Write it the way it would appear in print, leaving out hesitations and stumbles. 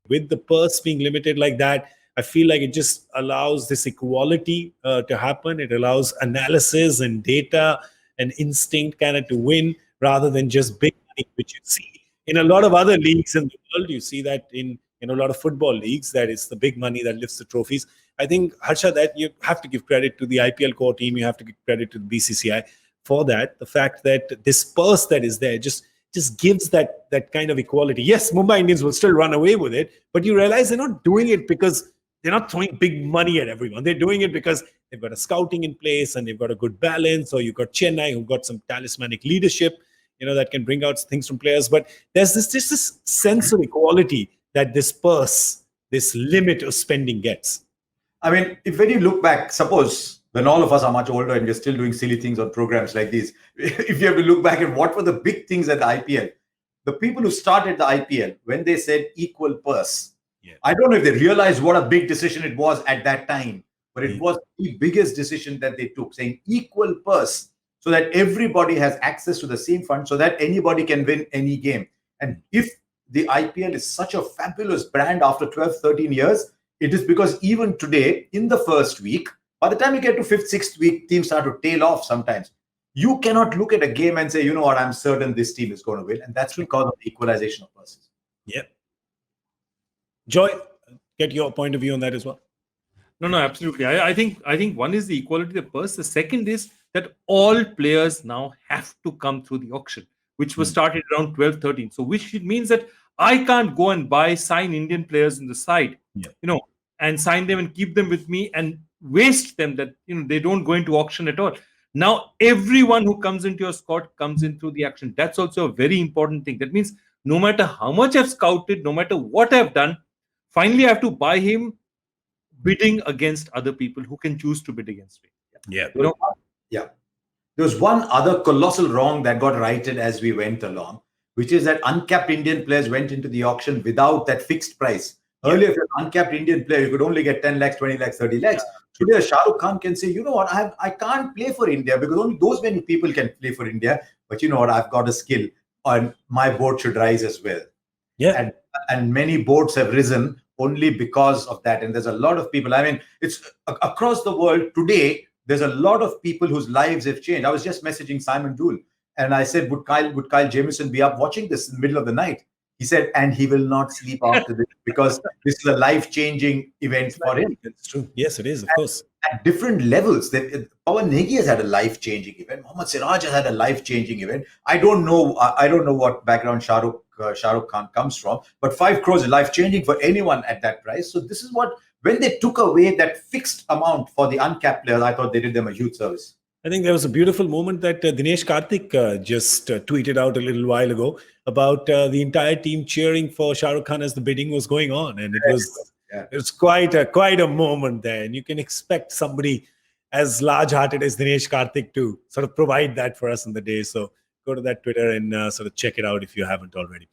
With the purse being limited like that, I feel like it just allows this equality to happen. It allows analysis and data and instinct kind of to win rather than just big money, which you see in a lot of other leagues in the world. You see that in a lot of football leagues, that it's the big money that lifts the trophies. I think, Harsha, that you have to give credit to the IPL core team. You have to give credit to the BCCI for that. The fact that this purse that is there just gives that kind of equality. Yes, Mumbai Indians will still run away with it, but you realize they're not doing it because they're not throwing big money at everyone. They're doing it because they've got a scouting in place and they've got a good balance, or you've got Chennai who've got some talismanic leadership, that can bring out things from players. But there's this sense of equality that this purse, this limit of spending gets. I mean, when you look back, suppose when all of us are much older and we're still doing silly things on programs like these, if you have to look back at what were the big things at the IPL, the people who started the IPL, when they said equal purse, I don't know if they realized what a big decision it was at that time, but it was the biggest decision that they took, saying equal purse, so that everybody has access to the same fund, so that anybody can win any game. And if the IPL is such a fabulous brand after 12, 13 years, it is because even today, in the first week, by the time you get to 5th, 6th week, teams start to tail off sometimes. You cannot look at a game and say, you know what, I'm certain this team is going to win. And that's because of the equalization of purses. Yeah. Joy, get your point of view on that as well. No, absolutely. I think one is the equality of the purse. The second is that all players now have to come through the auction, which was started around 12, 13. So which it means that I can't go and sign Indian players in the side, and sign them and keep them with me and waste them, that they don't go into auction at all. Now everyone who comes into your squad comes in through the auction. That's also a very important thing. That means no matter how much I've scouted, no matter what I've done, finally I have to buy him bidding against other people who can choose to bid against me. Yeah. There was one other colossal wrong that got righted as we went along, which is that uncapped Indian players went into the auction without that fixed price. Earlier, if you're an uncapped Indian player, you could only get 10 lakhs, 20 lakhs, 30 lakhs. Today, Shah Rukh Khan can say, you know what, I can't play for India because only those many people can play for India. But you know what, I've got a skill and my board should rise as well. Yeah. And many boards have risen only because of that. And there's a lot of people, I mean, it's across the world today, there's a lot of people whose lives have changed. I was just messaging Simon Dool and I said, would Kyle Jamieson be up watching this in the middle of the night? He said, and he will not sleep after this because this is a life-changing event for him. It's true. Yes, it is, of course. At different levels. Pawan Negi has had a life-changing event. Mohammad Siraj has had a life-changing event. I don't know what background Shah Rukh Khan comes from, but 5 crores is life-changing for anyone at that price. So this is what, when they took away that fixed amount for the uncapped players, I thought they did them a huge service. I think there was a beautiful moment that Dinesh Karthik just tweeted out a little while ago about the entire team cheering for Shah Rukh Khan as the bidding was going on. And it was quite a moment there. And you can expect somebody as large-hearted as Dinesh Karthik to sort of provide that for us in the day. So go to that Twitter and sort of check it out if you haven't already.